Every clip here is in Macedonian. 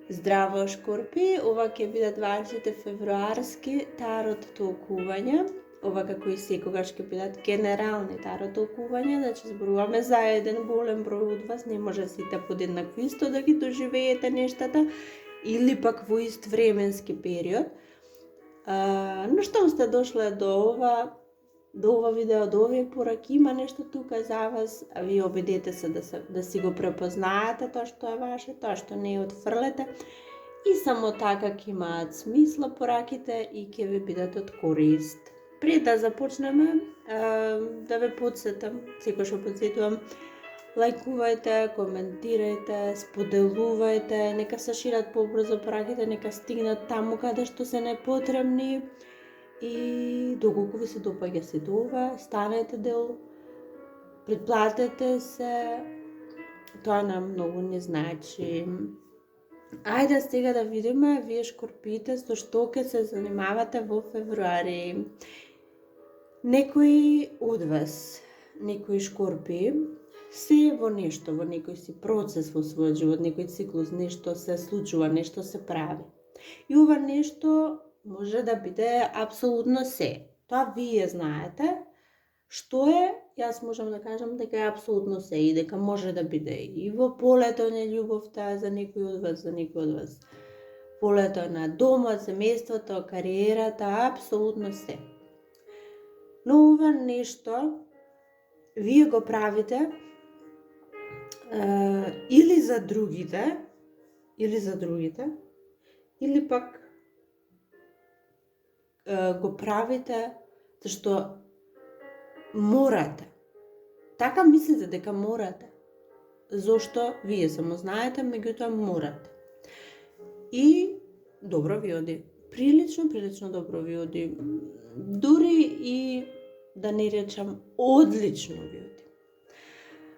Здраво, Шкорпи! Ова ќе бидат вашите февруарски тарот толкувања. Ова како и секогаш ќе бидат генерални тарот толкувања, значи зборуваме за еден голем број од вас, не може сите подеднакво исто да ги доживеете нештата, или пак во ист временски период. Но што сте дошле до ова видео, до овие пораки, има нешто тука за вас, а вие обидете се да си го препознаете тоа што е ваше, тоа што не отфрлете, и само така ќе имаат смисла пораките и ќе ви бидат од корист. Пред да започнеме, да ве подсетам, секој што подсетувам, лајкувајте, коментирајте, споделувајте, нека се шират побрзо пораките, нека стигнат таму каде што се непотребни. И доколку ви се допаѓа сето ова, станете дел, претплатете се, тоа нам многу не значи. Ајде сега да видиме вие Шкорпиите со што ќе се занимавате во февруари. Некои од вас, некои Шкорпи, се во нешто, во некој си процес во својот живот, некој циклус, нешто се случува, нешто се прави. И ова нешто може да биде апсолутно се. Тоа вие знаете. Што е, јас можам да кажам дека е апсолутно се и дека може да биде и во полето на љубовта за некој од вас, полето на домот, семејството, кариерата, апсолутно се. Но ова нешто вие го правите или за другите, или пак го правите зашто морате. Така мислите дека морате. Зошто вие само знаете, меѓутоа морате. И добро ви оди. Прилично добро ви оди. Дури и да не речам одлично ви оди.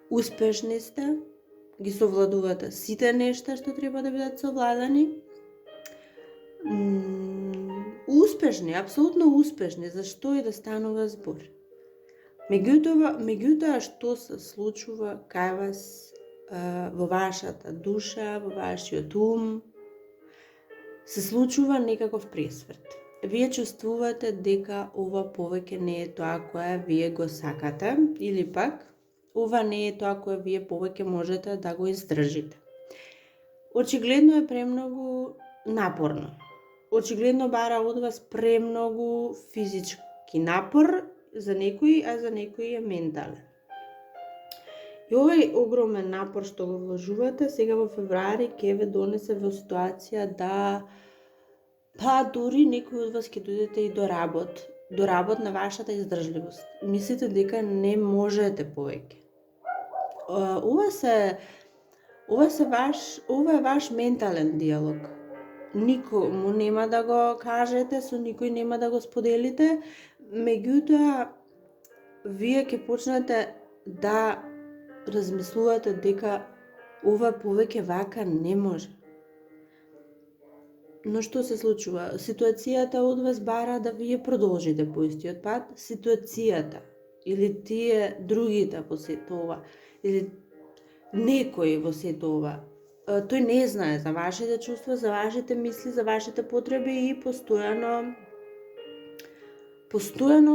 Успешни сте, ги совладувате сите нешта што треба да бидат совладани. Успешни, апсолутно успешни, за што и да станува збор. Меѓутоа што се случува кај вас во вашата душа, во вашиот ум, се случува некаков пресврт. Вие чувствувате дека ова повеќе не е тоа кое вие го сакате, или пак ова не е тоа кое вие повеќе можете да го издржите. Очигледно е премногу напорно. Очигледно бара од вас премногу физички напор за некои, а за некои е ментален. И овој огромен напор што го вложувате сега во февруари ќе ве донесе во ситуација да дури некои од вас ќе дојдете и до работ на вашата издржливост. Мислите дека не можете повеќе. Ова е ваш ментален диалог. Никому нема да го кажете, со никој нема да го споделите, меѓутоа вие ќе почнете да размислувате дека ова повеќе вака не може. Но што се случува? Ситуацијата од вас бара да вие продолжите по истиот пат. Ситуацијата или тие другите во сето ова, или некој во сето ова, тој не знае за вашите чувства, за вашите мисли, за вашите потреби и постојано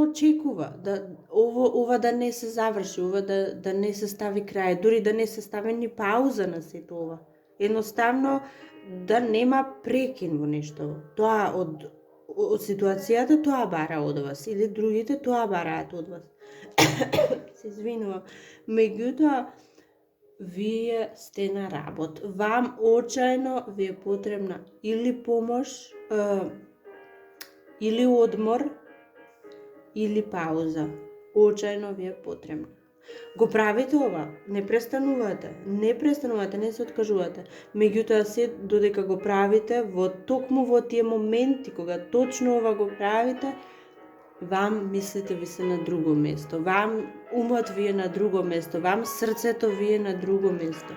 очекува да ова да не се заврши, ова да не се стави крај, дури да не се стави ни пауза на сето ова. Едноставно да нема прекин во нешто. Тоа од ситуацијата тоа бара од вас, или другите тоа бараат од вас. Се извинувам. Меѓутоа вие сте на работ. Вам очајно ви е потребна или помош, или одмор, или пауза. Очајно ви е потребна. Го правите ова, не престанувате, не се откажувате. Меѓутоа се додека го правите, токму во тие моменти кога точно ова го правите, вам мислите ви се на друго место, вам умот ви е на друго место, вам срцето ви е на друго место.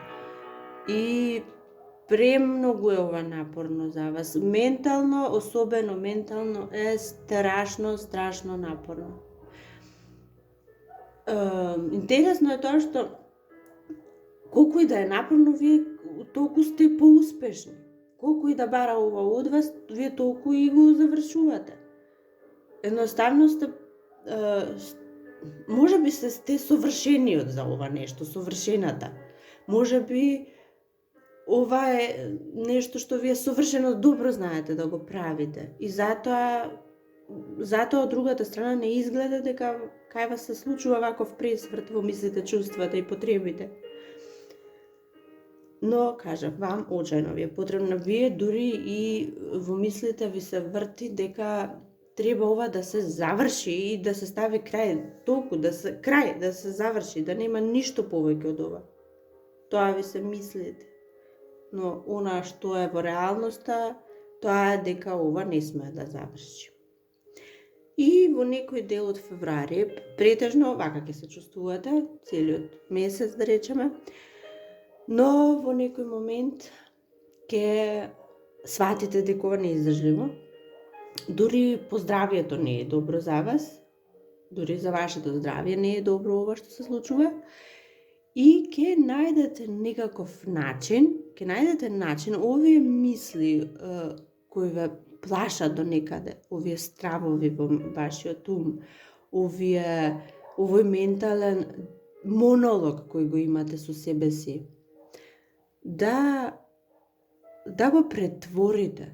И премногу е ова напорно за вас. Ментално, особено ментално е страшно напорно. Интересно е тоа што колку и да е напорно, вие толку сте поуспешни. колку и да бара ова од вас, вие толку и го завршувате. Едноставно сте, може би сте совршениот за ова нешто, совршената. Може би ова е нешто што вие совршено добро знаете да го правите и затоа од другата страна не изгледа дека кај вас се случува ваков пресврт во мислите, чувствата и потребите. Но, кажав вам, очајно ви е потребно, вие дури и во мислите ви се врти дека треба ова да се заврши и да се стави крај, толку да се заврши, да нема ништо повеќе од ова. Тоа ви се мислите. Но она што е во реалноста, тоа е дека ова не сме да заврши. И во некој дел од февруари, претежно вака ќе се чувствувате, целиот месец да речеме, но во некој момент ќе сватите дека ова не е издржливо, дури поздравието не е добро за вас, дури за вашето здравје не е добро ова што се случува, и ќе најдете некаков начин, овие мисли кои ве плашат до некаде, овие стравови во вашиот ум, овој ментален монолог кој го имате со себе си, да го претворите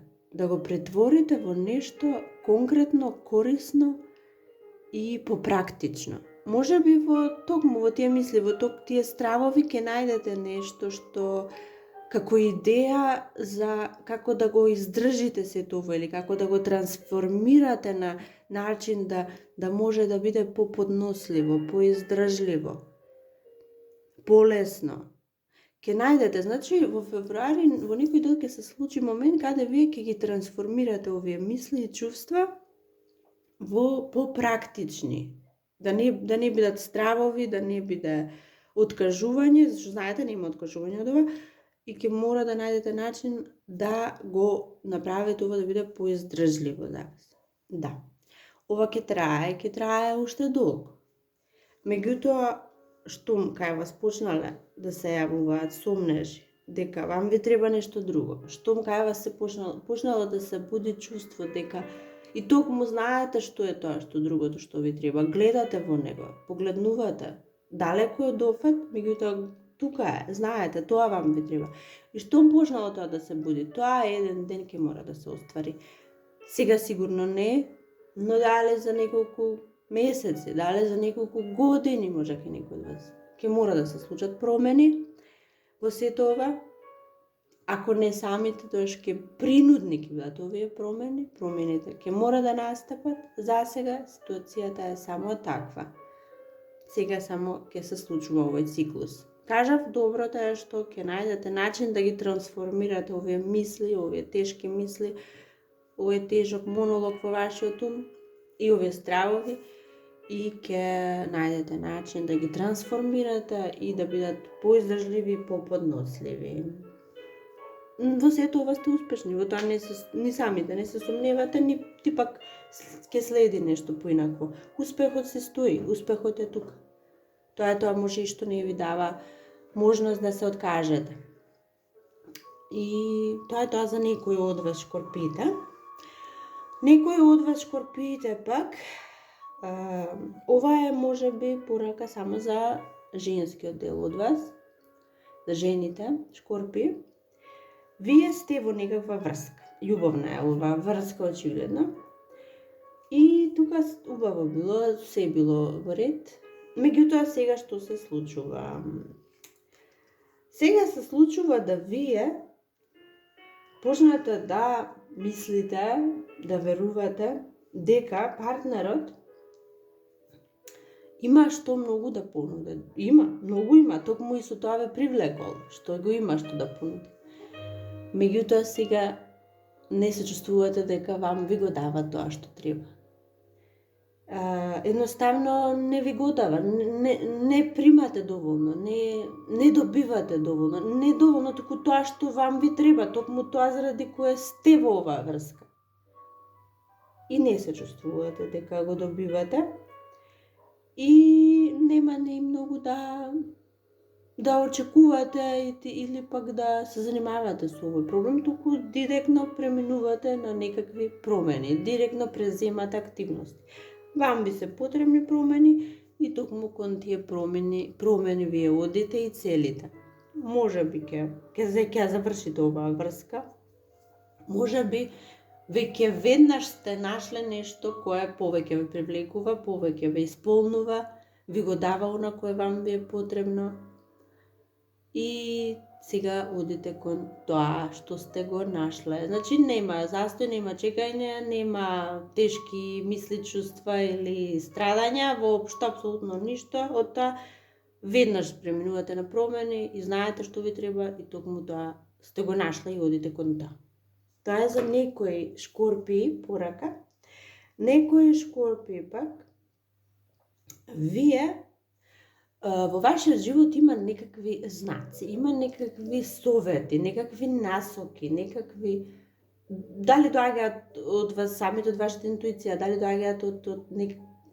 во нешто конкретно, корисно и попрактично. Може би токму во тие мисли, во тие стравови ќе најдете нешто што како идеја за како да го издржите сето ова или како да го трансформирате на начин да може да биде поподносливо, поиздржливо, полесно. Ќе најдете, значи во февруари во некој дел ќе се случи момент каде вие ќе ги трансформирате овие мисли и чувства во попрактични. Да не бидат стравови, да не биде откажување, зашто знаете нема откажување од ова, и ќе мора да најдете начин да го направите ова да биде поиздржливо за вас. Да. Ова ќе трае уште долго. Меѓутоа, штом кај вас почнале да се јавуваат сомнежи дека вам ви треба нешто друго, штом кај вас се почнало да се буди чувство дека и токму знаете што е тоа што другото што ви треба, гледате во него, погледнувате, далеко од офет, меѓутоа тука е, знаете, тоа вам ви треба. И штом почнало тоа да се буди, тоа еден ден ќе мора да се оствари. Сега сигурно не, но дале за неколку месеци, дале за неколку години може ке некој од вас ќе мора да се случат промени во сето ова. Ако не самите, тоа ќе принудни ќе бидат овие промени, промените ќе мора да настапат. За сега ситуацијата е само таква. Сега само ќе се случува овој циклус. Кажав, доброто е што ќе најдете начин да ги трансформирате овие мисли, овие тешки мисли, овој тежок монолог во вашиот ум и овие стравови, и ќе најдете начин да ги трансформирате и да бидат поиздржливи и поподносливи. Во сето ова сте успешни, во тоа ни самите не се сомневате, ни пак ќе следи нешто поинакво. Успехот се стои, успехот е тука. Тоа е тоа може и што не ви дава можност да се откажете. И тоа е тоа за некои од вас шкорпиите. Некои од вас шкорпиите пак, ова е може би порака само за женскиот дел од вас, за жените, шкорпи. Вие сте во некаква врска, љубовна е ова врска очигледно. И тука убаво било, се било во ред. Меѓутоа сега што се случува? Сега се случува да вие почнете да мислите, да верувате дека партнерот има што многу да понуди. Многу има, токму и со тоа ве привлекол, што го има што да понуди. Меѓутоа сега не се чувствувате дека вам ви го дава тоа што треба. Едноставно не ви го дава, не примате доволно, не добивате доволно, не доволно туку тоа што вам ви треба, токму тоа заради кое сте во оваа врска. И не се чувствувате дека го добивате и нема не многу да да очекувате или пак да се занимавате со овој проблем, туку директно преминувате на некакви промени, директно преземате активности. Вам би се потребни промени и токму кон тие промени вие одите и целите. Може би ќе завршите оваа врска, може би веќе веднаш сте нашле нешто кое повеќе ве привлекува, повеќе ве исполнува, ви го дава она кое вам ви е потребно и сега одите кон тоа што сте го нашле. Значи нема застој, нема чекање, нема тешки мисли, чувства или страдања, воопшто апсолутно ништо од тоа. Веднаш преминувате на промени и знаете што ви треба и токму тоа сте го нашле и одите кон тоа. Тоа е за некои шкорпии порака. Некои шкорпии пак, вие во вашиот живот има некакви знаци, има некакви совети, некакви насоки, некакви дали доаѓаат од вас самите, од вашата интуиција, дали доаѓаат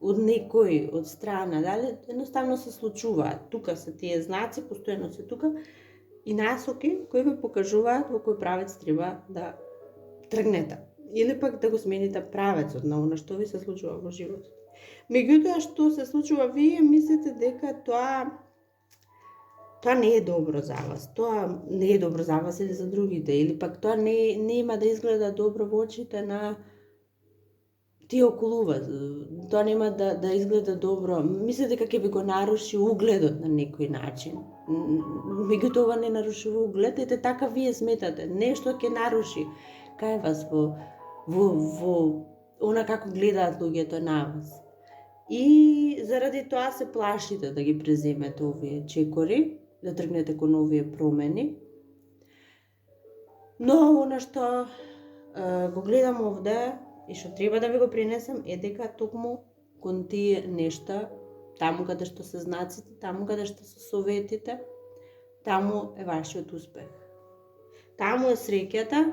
од некој од страна, дали едноставно се случуваат. Тука се тие знаци, постојано се тука и насоки кои ве покажуваат во кој правец треба да тргнете или пак да го смените правецот на она што ви се случува во животот. Меѓутоа што се случува, вие мислите дека тоа не е добро за вас, тоа не е добро за вас или за другите, или пак тоа нема да изгледа добро во очите на тие околу вас, тоа нема да изгледа добро, мислите дека ќе ви го наруши угледот на некој начин. Меѓутоа ова не нарушува углед, ете така вие сметате, нешто ќе наруши кај вас во она како гледаат луѓето на вас. И заради тоа се плашите да ги преземете овие чекори, да тргнете кон овие промени. Но она што го гледам овде и што треба да ви го принесам е дека токму кон тие нешта, таму каде што се знаците, таму каде што се советите, таму е вашиот успех. Таму е среќата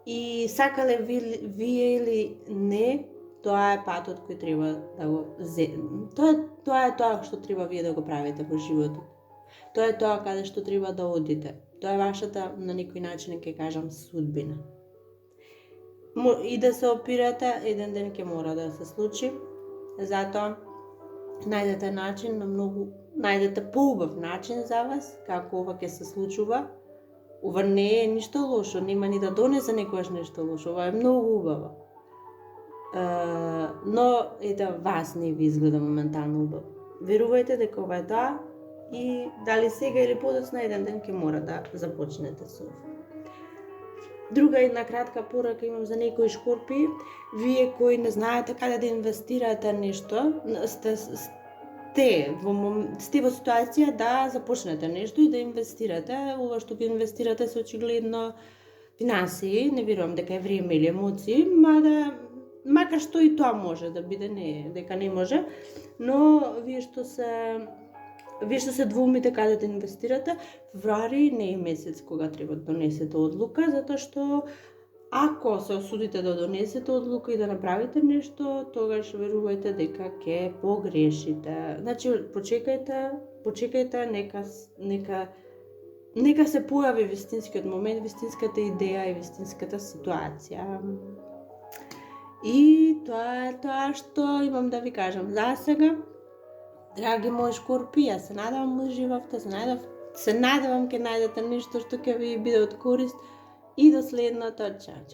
и сакале вие или не, тоа е патот кој треба да го тоа е тоа што треба вие да го правите во животот. Тоа е тоа каде што треба да одите. Тоа е вашата, на некој начин ќе кажам, судбина. И да се опирате, еден ден ќе мора да се случи. Затоа најдете начин, најдете поубав начин за вас, како ова ќе се случува. Ова не е ништо лошо, нема ни да донесе некојаш нешто лошо, ова е многу убаво. Но ете вас не ви изгледа моментално убаво. Верувајте дека ова е тоа и дали сега или подоцна еден ден ќе мора да започнете со ова. Друга една кратка порака имам за некои шкорпии. Вие кои не знаете каде да инвестирате нешто, сте во ситуација да започнете нешто и да инвестирате. Ова што ќе инвестирате се очигледно финансии, не верувам дека е време или емоции, макар што и тоа може да биде, не дека не може, но вие што се двумите каде да инвестирате, февруари не е месец кога треба да донесете одлука, затоа што ако се осудите да донесете одлука и да направите нешто, тогаш верувајте дека ќе погрешите. Значи, почекајте, нека се појави вистинскиот момент, вистинската идеја и вистинската ситуација. И тоа е тоа што имам да ви кажам за сега. Драги мои шкорпии, јас се надевам уживавте, се надевам ќе најдете нешто што ќе ви биде од корист и до следното, чао.